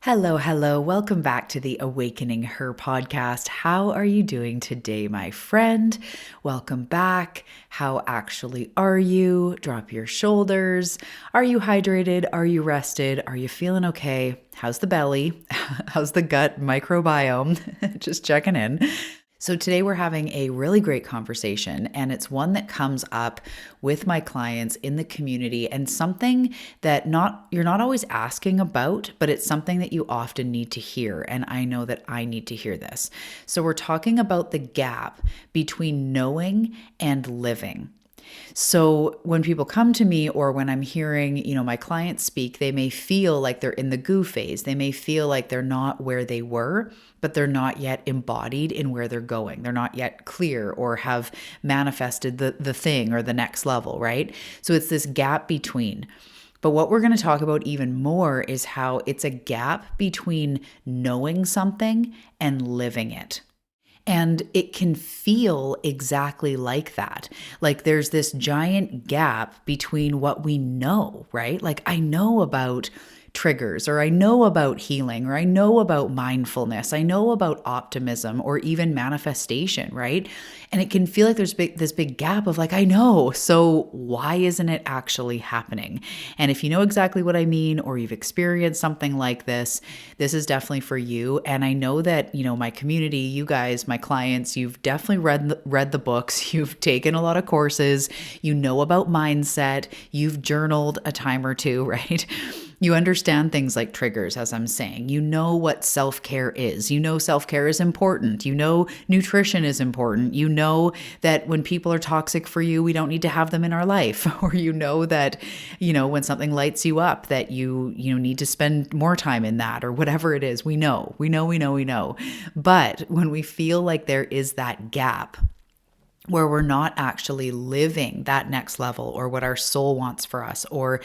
Hello, hello. Welcome back to the Awakening Her podcast. How are you doing today, my friend? Welcome back. How actually are you? Drop your shoulders. Are you hydrated? Are you rested? Are you feeling okay? How's the belly? How's the gut microbiome? Just checking in. So today we're having a really great conversation, and it's one that comes up with my clients in the community, and something that you're not always asking about, but it's something that you often need to hear, and I know that I need to hear this. So we're talking about the gap between knowing and living. So when people come to me or when I'm hearing, my clients speak, they may feel like they're in the goo phase. They may feel like they're not where they were, but they're not yet embodied in where they're going. They're not yet clear or have manifested the thing or the next level, right? So it's this gap between. But what we're going to talk about even more is how it's a gap between knowing something and living it. And it can feel exactly like that. Like there's this giant gap between what we know, right? Like I know about triggers, or I know about healing, or I know about mindfulness, I know about optimism, or even manifestation, right? And it can feel like there's this big gap of like, I know, so why isn't it actually happening? And if you know exactly what I mean, or you've experienced something like this is definitely for you. And I know that, my community, you guys, my clients, you've definitely read the books, you've taken a lot of courses, you know about mindset, you've journaled a time or two, right? You understand things like triggers, as I'm saying. You know what self-care is. You know self-care is important. You know nutrition is important. You know that when people are toxic for you, we don't need to have them in our life. Or you know that, when something lights you up, that you need to spend more time in that, or whatever it is. We know. But when we feel like there is that gap, where we're not actually living that next level or what our soul wants for us, or,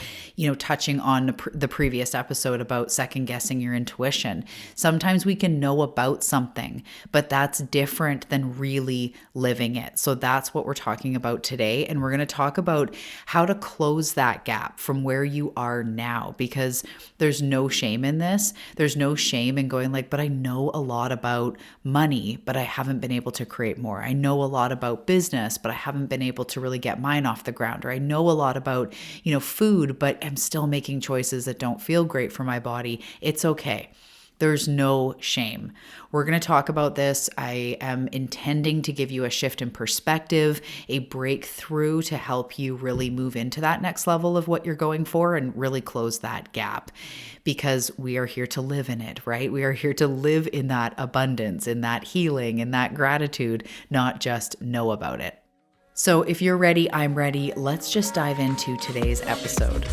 touching on the previous episode about second guessing your intuition. Sometimes we can know about something, but that's different than really living it. So that's what we're talking about today. And we're going to talk about how to close that gap from where you are now, because there's no shame in this. There's no shame in going like, but I know a lot about money, but I haven't been able to create more. I know a lot about business, but I haven't been able to really get mine off the ground. Or I know a lot about, food, but I'm still making choices that don't feel great for my body. It's okay. There's no shame. We're going to talk about this. I am intending to give you a shift in perspective, a breakthrough to help you really move into that next level of what you're going for and really close that gap, because we are here to live in it, right? We are here to live in that abundance, in that healing, in that gratitude, not just know about it. So if you're ready, I'm ready. Let's just dive into today's episode.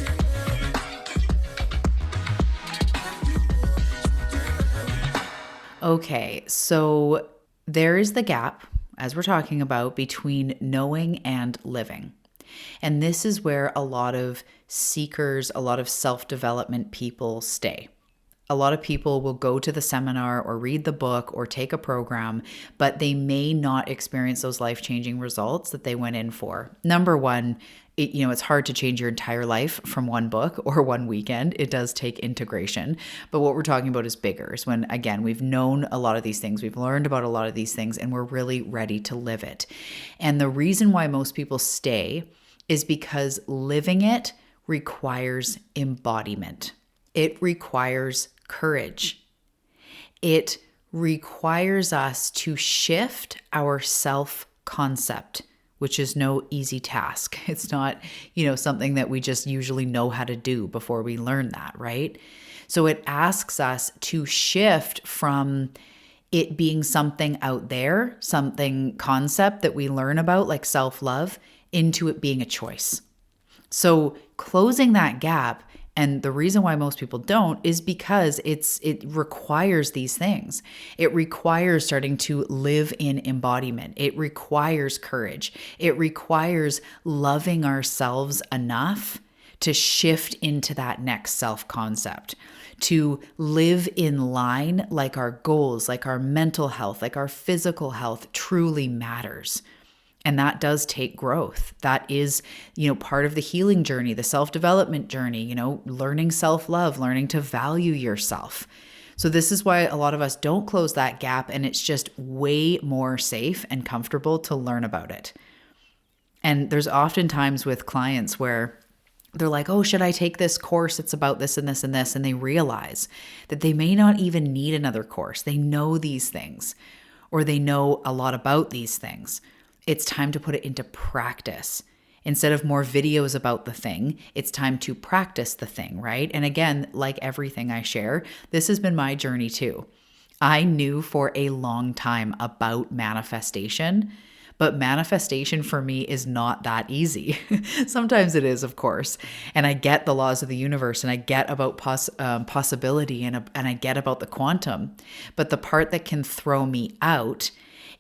Okay, so there is the gap, as we're talking about, between knowing and living. And this is where a lot of seekers, a lot of self-development people stay. A lot of people will go to the seminar or read the book or take a program, but they may not experience those life-changing results that they went in for. Number one, it's hard to change your entire life from one book or one weekend. It does take integration. But what we're talking about is bigger. Is when, again, we've known a lot of these things, we've learned about a lot of these things, and we're really ready to live it. And the reason why most people stay is because living it requires embodiment. It requires courage. It requires us to shift our self-concept, which is no easy task. It's not, something that we just usually know how to do before we learn that, right? So it asks us to shift from it being something out there, something concept that we learn about like self-love, into it being a choice. So closing that gap, and the reason why most people don't is because it requires these things. It requires starting to live in embodiment. It requires courage. It requires loving ourselves enough to shift into that next self-concept, to live in line like our goals, like our mental health, like our physical health truly matters. And that does take growth. That is, part of the healing journey, the self-development journey, learning self-love, learning to value yourself. So this is why a lot of us don't close that gap, and it's just way more safe and comfortable to learn about it. And there's often times with clients where they're like, oh, should I take this course? It's about this and this and this. And they realize that they may not even need another course. They know these things, or they know a lot about these things. It's time to put it into practice. Instead of more videos about the thing, it's time to practice the thing, right? And again, like everything I share, this has been my journey too. I knew for a long time about manifestation, but manifestation for me is not that easy. Sometimes it is, of course. And I get the laws of the universe, and I get about possibility, and I get about the quantum. But the part that can throw me out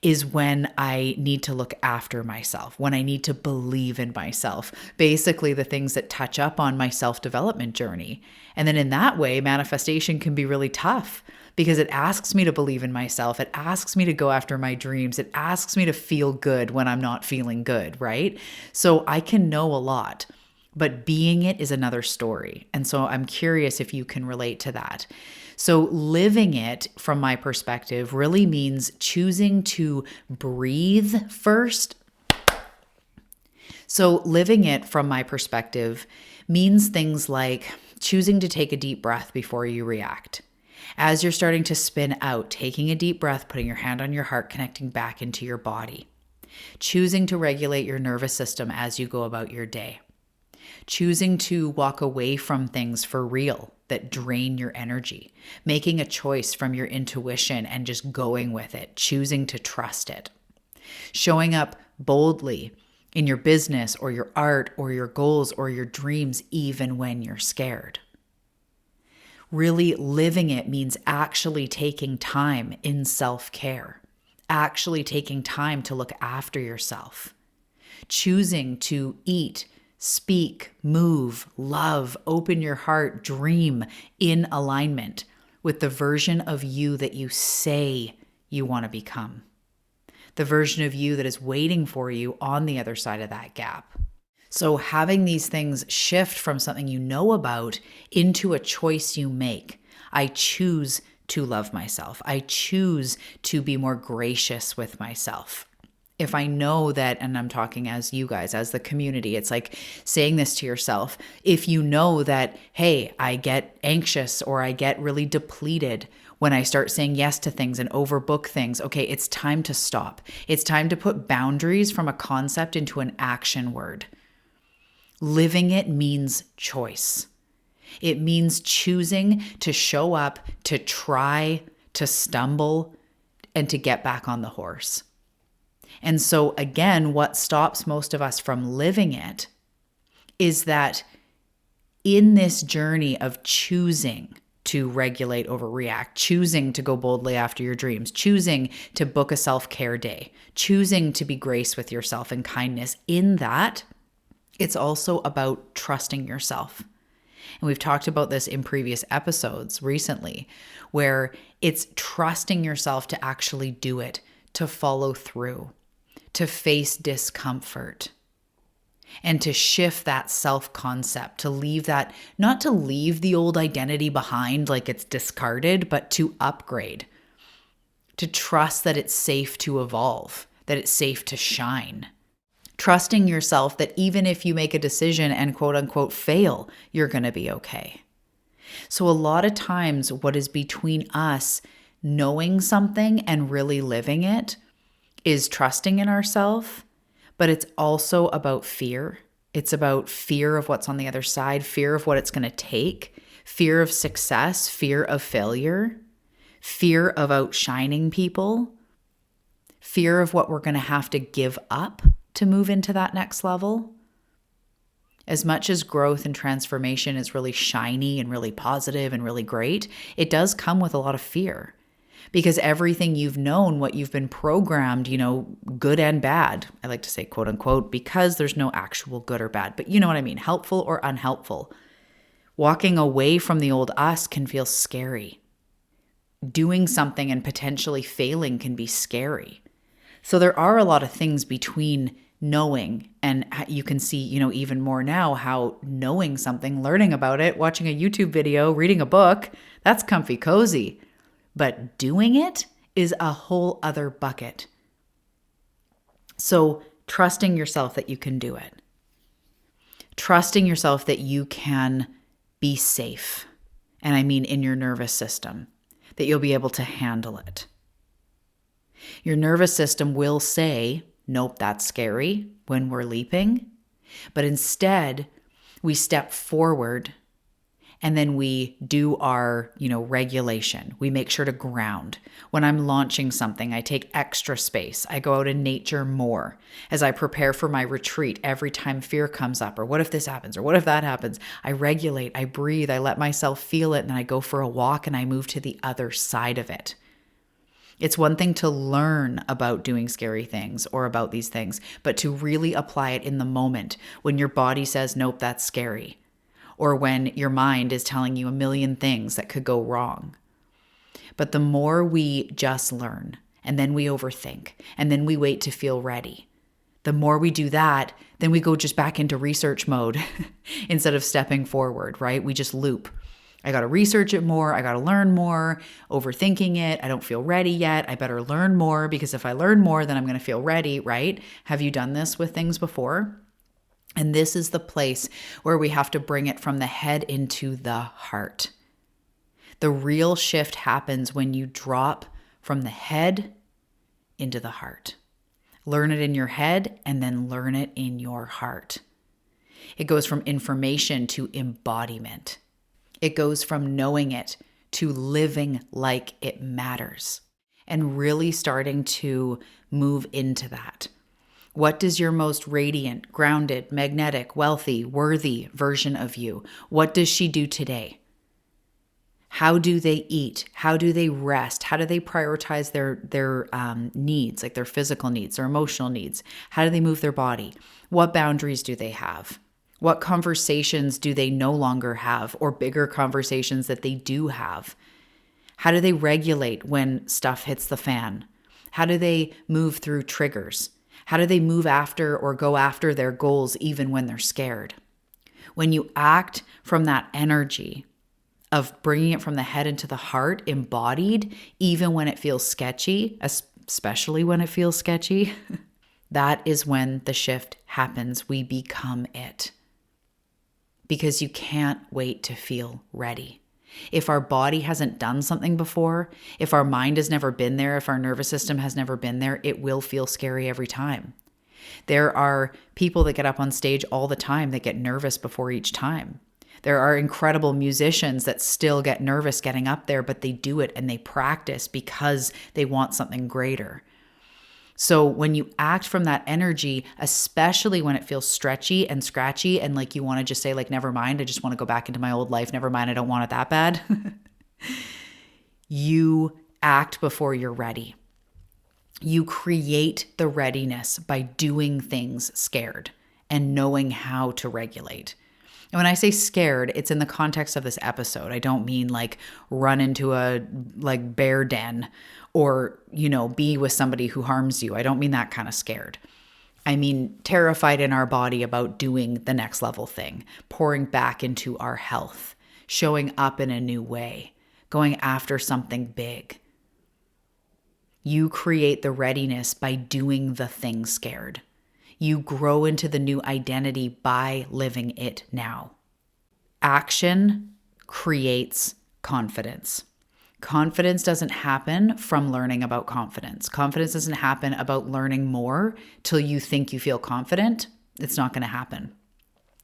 is when I need to look after myself, when I need to believe in myself, basically the things that touch up on my self-development journey. And then in that way, manifestation can be really tough because it asks me to believe in myself. It asks me to go after my dreams. It asks me to feel good when I'm not feeling good, right? So I can know a lot, but being it is another story. And so I'm curious if you can relate to that. So living it, from my perspective, really means choosing to breathe first. So living it, from my perspective, means things like choosing to take a deep breath before you react. As you're starting to spin out, taking a deep breath, putting your hand on your heart, connecting back into your body. Choosing to regulate your nervous system as you go about your day. Choosing to walk away from things for real that drain your energy. Making a choice from your intuition and just going with it. Choosing to trust it. Showing up boldly in your business or your art or your goals or your dreams, even when you're scared. Really living it means actually taking time in self-care. Actually taking time to look after yourself. Choosing to eat, speak, move, love, open your heart, dream in alignment with the version of you that you say you want to become. The version of you that is waiting for you on the other side of that gap. So having these things shift from something you know about into a choice you make. I choose to love myself. I choose to be more gracious with myself. If I know that, and I'm talking as you guys, as the community, it's like saying this to yourself. If you know that, hey, I get anxious or I get really depleted when I start saying yes to things and overbook things, okay, it's time to stop. It's time to put boundaries from a concept into an action word. Living it means choice. It means choosing to show up, to try, to stumble, and to get back on the horse. And so again, what stops most of us from living it is that in this journey of choosing to regulate over react, choosing to go boldly after your dreams, choosing to book a self-care day, choosing to be grace with yourself and kindness, in that, it's also about trusting yourself. And we've talked about this in previous episodes recently, where it's trusting yourself to actually do it, to follow through, to face discomfort, and to shift that self-concept, to leave that, not to leave the old identity behind like it's discarded, but to upgrade, to trust that it's safe to evolve, that it's safe to shine. Trusting yourself that even if you make a decision and quote unquote fail, you're going to be okay. So a lot of times what is between us knowing something and really living it is trusting in ourselves, but it's also about fear. It's about fear of what's on the other side, fear of what it's going to take, fear of success, fear of failure, fear of outshining people, fear of what we're going to have to give up to move into that next level. As much as growth and transformation is really shiny and really positive and really great, it does come with a lot of fear. Because everything you've known, what you've been programmed, good and bad, I like to say quote unquote, because there's no actual good or bad, but you know what I mean, helpful or unhelpful. Walking away from the old us can feel scary. Doing something and potentially failing can be scary. So there are a lot of things between knowing, and you can see, even more now how knowing something, learning about it, watching a YouTube video, reading a book, that's comfy cozy. but doing it is a whole other bucket. So trusting yourself that you can do it. Trusting yourself that you can be safe. And I mean in your nervous system, that you'll be able to handle it. Your nervous system will say, nope, that's scary when we're leaping. But instead, we step forward and then we do our, regulation. We make sure to ground. When I'm launching something, I take extra space. I go out in nature more. As I prepare for my retreat, every time fear comes up, or what if this happens, or what if that happens, I regulate, I breathe, I let myself feel it, and then I go for a walk and I move to the other side of it. It's one thing to learn about doing scary things or about these things, but to really apply it in the moment when your body says, nope, that's scary. Or when your mind is telling you a million things that could go wrong. But the more we just learn, and then we overthink, and then we wait to feel ready, the more we do that, then we go just back into research mode instead of stepping forward, right? We just loop. I got to research it more. I got to learn more, overthinking it. I don't feel ready yet. I better learn more because if I learn more, then I'm going to feel ready, right? Have you done this with things before? And this is the place where we have to bring it from the head into the heart. The real shift happens when you drop from the head into the heart. Learn it in your head and then learn it in your heart. It goes from information to embodiment. It goes from knowing it to living like it matters and really starting to move into that. What does your most radiant, grounded, magnetic, wealthy, worthy version of you, what does she do today? How do they eat? How do they rest? How do they prioritize their needs, like their physical needs, their emotional needs? How do they move their body? What boundaries do they have? What conversations do they no longer have, or bigger conversations that they do have? How do they regulate when stuff hits the fan? How do they move through triggers? How do they move after or go after their goals even when they're scared? When you act from that energy of bringing it from the head into the heart, embodied, even when it feels sketchy, especially when it feels sketchy, that is when the shift happens. We become it. Because you can't wait to feel ready. If our body hasn't done something before, if our mind has never been there, if our nervous system has never been there, it will feel scary every time. There are people that get up on stage all the time that get nervous before each time. There are incredible musicians that still get nervous getting up there, but they do it and they practice because they want something greater. So when you act from that energy, especially when it feels stretchy and scratchy and like you want to just say like, never mind, I just want to go back into my old life. Never mind, I don't want it that bad. You act before you're ready. You create the readiness by doing things scared and knowing how to regulate. And when I say scared, it's in the context of this episode. I don't mean like run into a bear den or, be with somebody who harms you. I don't mean that kind of scared. I mean terrified in our body about doing the next level thing, pouring back into our health, showing up in a new way, going after something big. You create the readiness by doing the thing scared. You grow into the new identity by living it now. Action creates confidence. Confidence doesn't happen from learning about confidence. Confidence doesn't happen about learning more till you think you feel confident. It's not going to happen.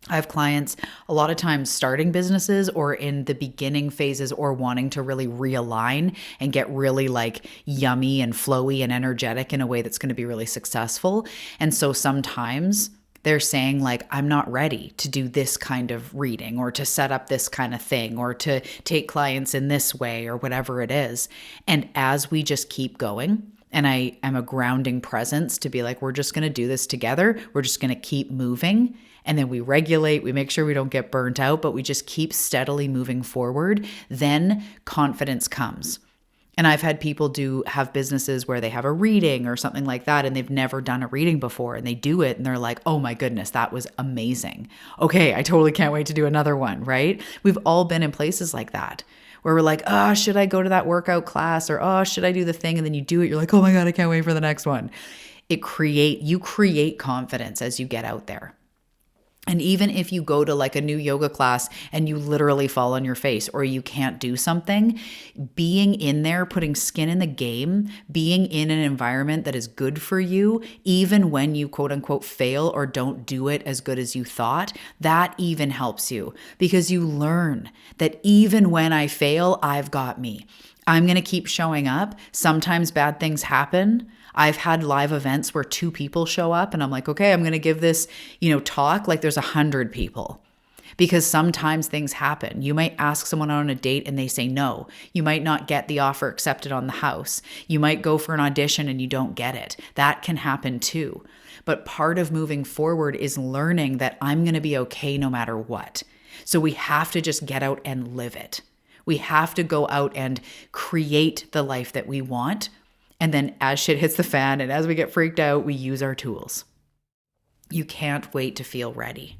I have clients a lot of times starting businesses or in the beginning phases or wanting to really realign and get really like yummy and flowy and energetic in a way that's going to be really successful. And so sometimes they're saying like, I'm not ready to do this kind of reading or to set up this kind of thing or to take clients in this way or whatever it is. And as we just keep going, and I am a grounding presence to be like, we're just going to do this together. We're just going to keep moving. And then we regulate, we make sure we don't get burnt out, but we just keep steadily moving forward. Then confidence comes. And I've had people have businesses where they have a reading or something like that, and they've never done a reading before, and they do it, and they're like, oh my goodness, that was amazing. Okay, I totally can't wait to do another one, right? We've all been in places like that, where we're like, oh, should I go to that workout class? Or, oh, should I do the thing? And then you do it. You're like, oh my God, I can't wait for the next one. You create confidence as you get out there. And even if you go to like a new yoga class and you literally fall on your face or you can't do something, being in there, putting skin in the game, being in an environment that is good for you, even when you quote unquote fail or don't do it as good as you thought, that even helps you because you learn that even when I fail, I've got me. I'm going to keep showing up. Sometimes bad things happen. I've had live events where 2 people show up and I'm like, okay, I'm going to give this, talk like there's 100 people because sometimes things happen. You might ask someone on a date and they say no. You might not get the offer accepted on the house. You might go for an audition and you don't get it. That can happen too. But part of moving forward is learning that I'm going to be okay no matter what. So we have to just get out and live it. We have to go out and create the life that we want. And then as shit hits the fan and as we get freaked out, we use our tools. You can't wait to feel ready.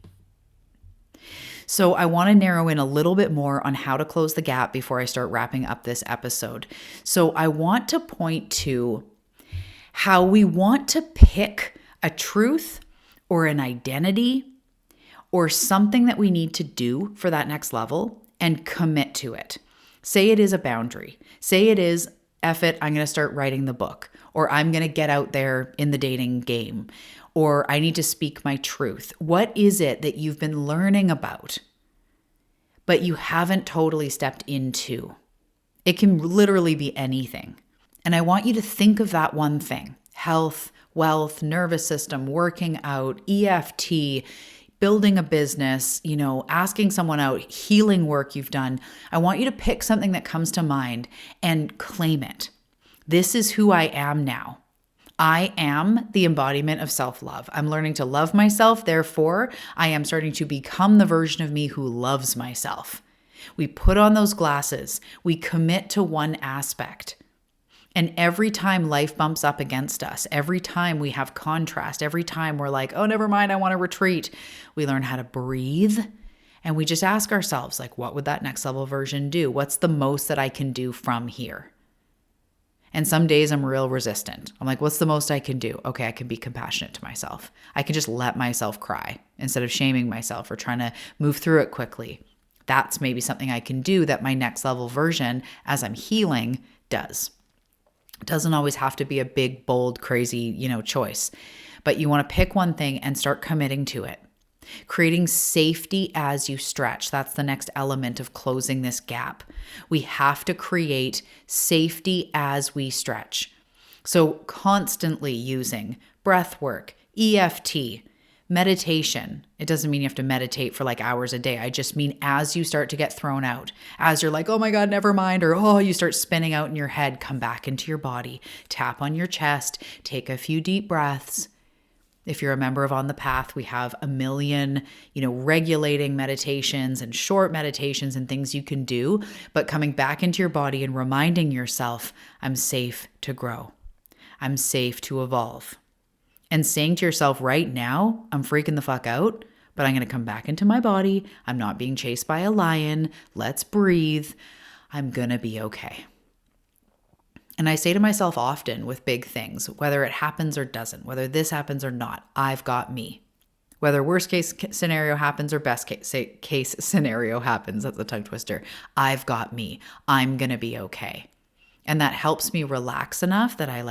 So I want to narrow in a little bit more on how to close the gap before I start wrapping up this episode. So I want to point to how we want to pick a truth or an identity or something that we need to do for that next level and commit to it. Say it is a boundary. Say it is, F it, I'm going to start writing the book, or I'm going to get out there in the dating game, or I need to speak my truth. What is it that you've been learning about, but you haven't totally stepped into? It can literally be anything. And I want you to think of that one thing: health, wealth, nervous system, working out, EFT, building a business, asking someone out, healing work you've done. I want you to pick something that comes to mind and claim it. This is who I am now. I am the embodiment of self-love. I'm learning to love myself. Therefore, I am starting to become the version of me who loves myself. We put on those glasses. We commit to one aspect. And every time life bumps up against us, every time we have contrast, every time we're like, oh, never mind, I want to retreat, we learn how to breathe. And we just ask ourselves, like, what would that next level version do? What's the most that I can do from here? And some days I'm real resistant. I'm like, what's the most I can do? Okay, I can be compassionate to myself. I can just let myself cry instead of shaming myself or trying to move through it quickly. That's maybe something I can do that my next level version, as I'm healing, does. It doesn't always have to be a big, bold, crazy, choice. But you want to pick one thing and start committing to it. Creating safety as you stretch. That's the next element of closing this gap. We have to create safety as we stretch. So constantly using breath work, EFT, meditation. It doesn't mean you have to meditate for like hours a day. I just mean as you start to get thrown out, as you're like, oh my God, never mind, or oh, you start spinning out in your head, come back into your body, tap on your chest, take a few deep breaths. If you're a member of On the Path, we have a million, regulating meditations and short meditations and things you can do, but coming back into your body and reminding yourself, I'm safe to grow. I'm safe to evolve. And saying to yourself right now, I'm freaking the fuck out, but I'm going to come back into my body. I'm not being chased by a lion. Let's breathe. I'm going to be okay. And I say to myself often with big things, whether it happens or doesn't, whether this happens or not, I've got me. Whether worst case scenario happens or best case scenario happens, that's a tongue twister, I've got me. I'm going to be okay. And that helps me relax enough that I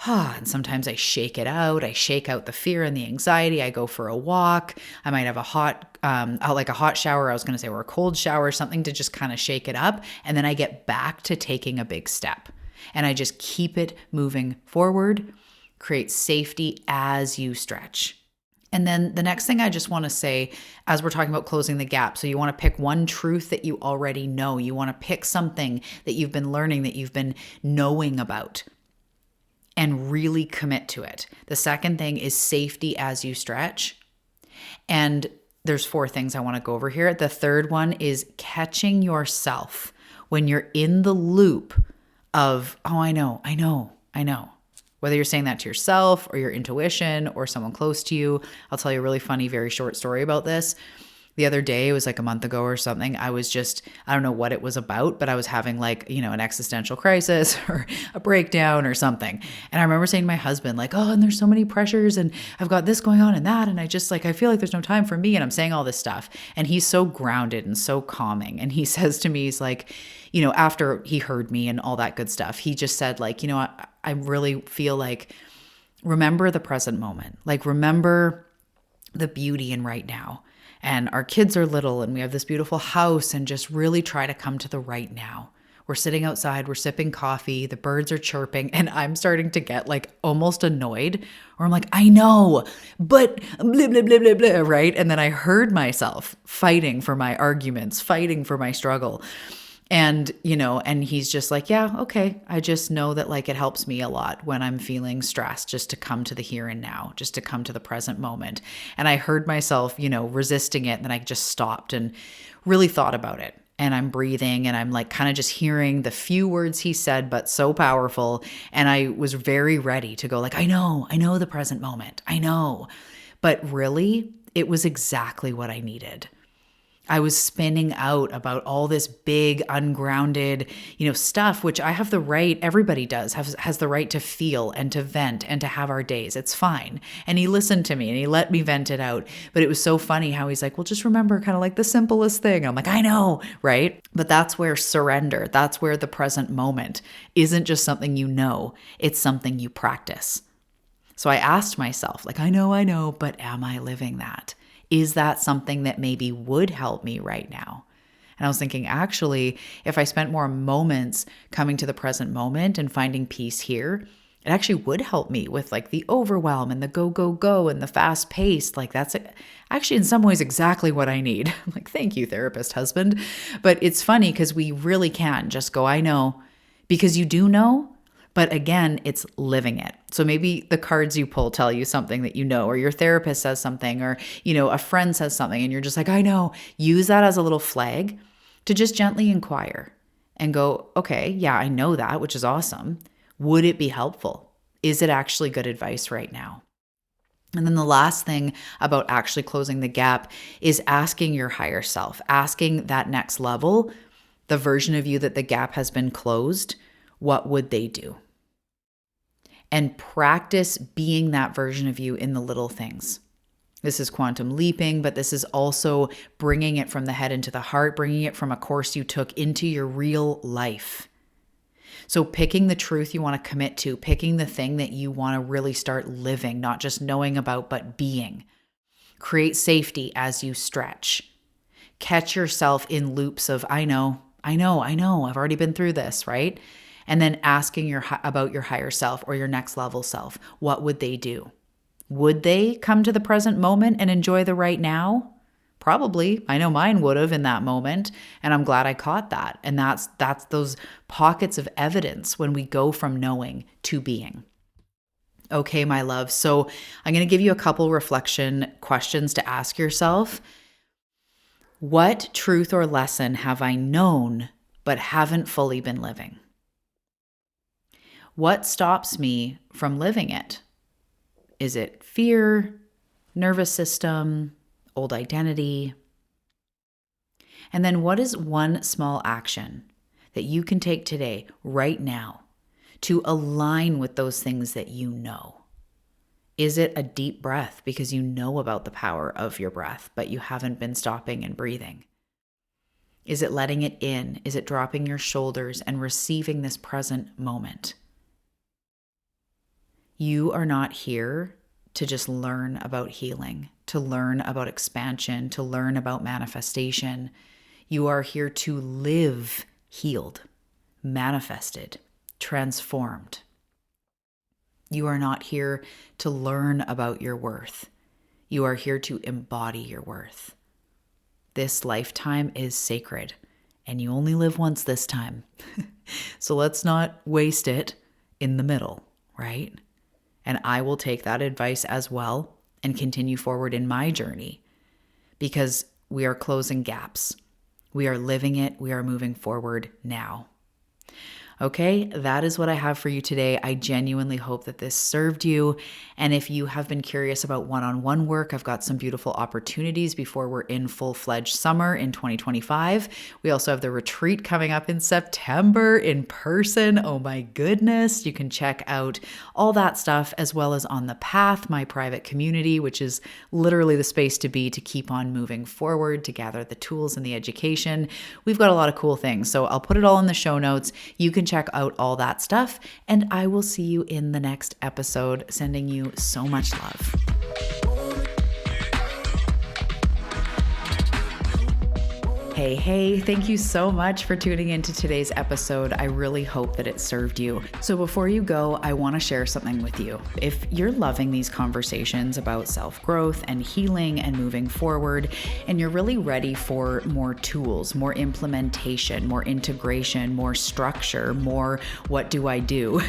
and sometimes I shake it out. I shake out the fear and the anxiety. I go for a walk. I might have a hot shower, or a cold shower, something to just kind of shake it up. And then I get back to taking a big step. And I just keep it moving forward, create safety as you stretch. And then the next thing I just want to say, as we're talking about closing the gap, so you want to pick one truth that you already know. You want to pick something that you've been learning, that you've been knowing about, and really commit to it. The second thing is safety as you stretch. And there's 4 things I want to go over here. The third one is catching yourself when you're in the loop of, oh, I know. Whether you're saying that to yourself or your intuition or someone close to you. I'll tell you a really funny, very short story about this. The other day, it was like a month ago or something, I was just, I don't know what it was about, but I was having like, an existential crisis or a breakdown or something. And I remember saying to my husband, like, oh, and there's so many pressures and I've got this going on and that. And I just like, I feel like there's no time for me. And I'm saying all this stuff. And he's so grounded and so calming. And he says to me, he's like, after he heard me and all that good stuff, he just said like, I really feel like, remember the present moment. Like, remember the beauty in right now. And our kids are little and we have this beautiful house, and just really try to come to the right now. We're sitting outside, we're sipping coffee, the birds are chirping, and I'm starting to get like almost annoyed, or I'm like, I know, but blah, blah, blah, blah, blah, right? And then I heard myself fighting for my arguments, fighting for my struggle. And, and he's just like, yeah, okay. I just know that like it helps me a lot when I'm feeling stressed, just to come to the here and now, just to come to the present moment. And I heard myself, resisting it. And then I just stopped and really thought about it. And I'm breathing and I'm like kind of just hearing the few words he said, but so powerful. And I was very ready to go like, I know the present moment. I know. But really, it was exactly what I needed. I was spinning out about all this big, ungrounded, stuff, which I have the right, everybody does, has the right to feel and to vent and to have our days. It's fine. And he listened to me and he let me vent it out. But it was so funny how he's like, well, just remember kind of like the simplest thing. I'm like, I know, right? But that's where surrender, that's where the present moment isn't just something it's something you practice. So I asked myself, like, I know, but am I living that? Is that something that maybe would help me right now? And I was thinking, actually, if I spent more moments coming to the present moment and finding peace here, it actually would help me with like the overwhelm and the go, go, go and the fast pace. Like that's actually in some ways exactly what I need. I'm like, thank you, therapist husband. But it's funny because we really can just go, I know, because you do know. But again, it's living it. So maybe the cards you pull tell you something that or your therapist says something, or, a friend says something and you're just like, I know. Use that as a little flag to just gently inquire and go, okay, yeah, I know that, which is awesome. Would it be helpful? Is it actually good advice right now? And then the last thing about actually closing the gap is asking your higher self, asking that next level, the version of you that the gap has been closed, what would they do? And practice being that version of you in the little things. This is quantum leaping, but this is also bringing it from the head into the heart, bringing it from a course you took into your real life. So picking the truth you want to commit to, picking the thing that you want to really start living, not just knowing about, but being. Create safety as you stretch. Catch yourself in loops of, I know, I've already been through this, right? And then asking about your higher self or your next level self. What would they do? Would they come to the present moment and enjoy the right now? Probably. I know mine would have in that moment. And I'm glad I caught that. And that's those pockets of evidence when we go from knowing to being. Okay, my love. So I'm going to give you a couple reflection questions to ask yourself. What truth or lesson have I known but haven't fully been living? What stops me from living it? Is it fear, nervous system, old identity? And then what is one small action that you can take today, right now, to align with those things that you know? Is it a deep breath because you know about the power of your breath, but you haven't been stopping and breathing? Is it letting it in? Is it dropping your shoulders and receiving this present moment? You are not here to just learn about healing, to learn about expansion, to learn about manifestation. You are here to live healed, manifested, transformed. You are not here to learn about your worth. You are here to embody your worth. This lifetime is sacred, and you only live once this time. So let's not waste it in the middle, right? And I will take that advice as well and continue forward in my journey, because we are closing gaps. We are living it. We are moving forward now. Okay, that is what I have for you today. I genuinely hope that this served you. And if you have been curious about one-on-one work, I've got some beautiful opportunities before we're in full-fledged summer in 2025. We also have the retreat coming up in September in person. Oh my goodness. You can check out all that stuff as well as On the Path, my private community, which is literally the space to be to keep on moving forward, to gather the tools and the education. We've got a lot of cool things. So I'll put it all in the show notes. You can check out all that stuff, and I will see you in the next episode. Sending you so much love. Hey, thank you so much for tuning into today's episode. I really hope that it served you. So before you go, I want to share something with you. If you're loving these conversations about self-growth and healing and moving forward, and you're really ready for more tools, more implementation, more integration, more structure, more what do I do?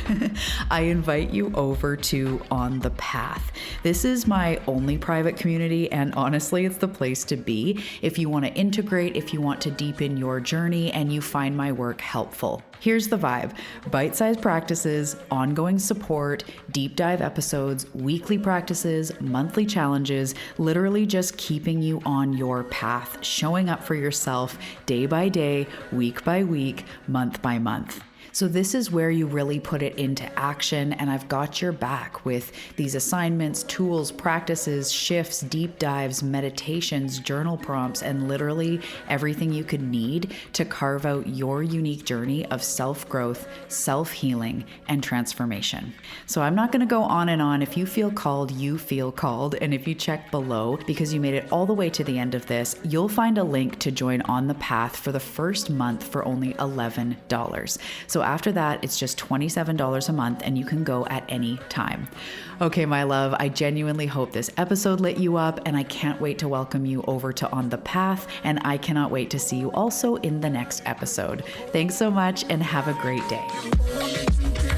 I invite you over to On the Path. This is my only private community, and honestly, it's the place to be if you want to integrate, if you want to deepen your journey and you find my work helpful. Here's the vibe: bite-sized practices, ongoing support, deep dive episodes, weekly practices, monthly challenges, literally just keeping you on your path, showing up for yourself day by day, week by week, month by month. So this is where you really put it into action, and I've got your back with these assignments, tools, practices, shifts, deep dives, meditations, journal prompts, and literally everything you could need to carve out your unique journey of self-growth, self-healing, and transformation. So I'm not going to go on and on. If you feel called, you feel called. And if you check below, because you made it all the way to the end of this, you'll find a link to join On the Path for the first month for only $11. So after that, it's just $27 a month, and you can go at any time. Okay, my love, I genuinely hope this episode lit you up, and I can't wait to welcome you over to On the Path, and I cannot wait to see you also in the next episode. Thanks so much, and have a great day.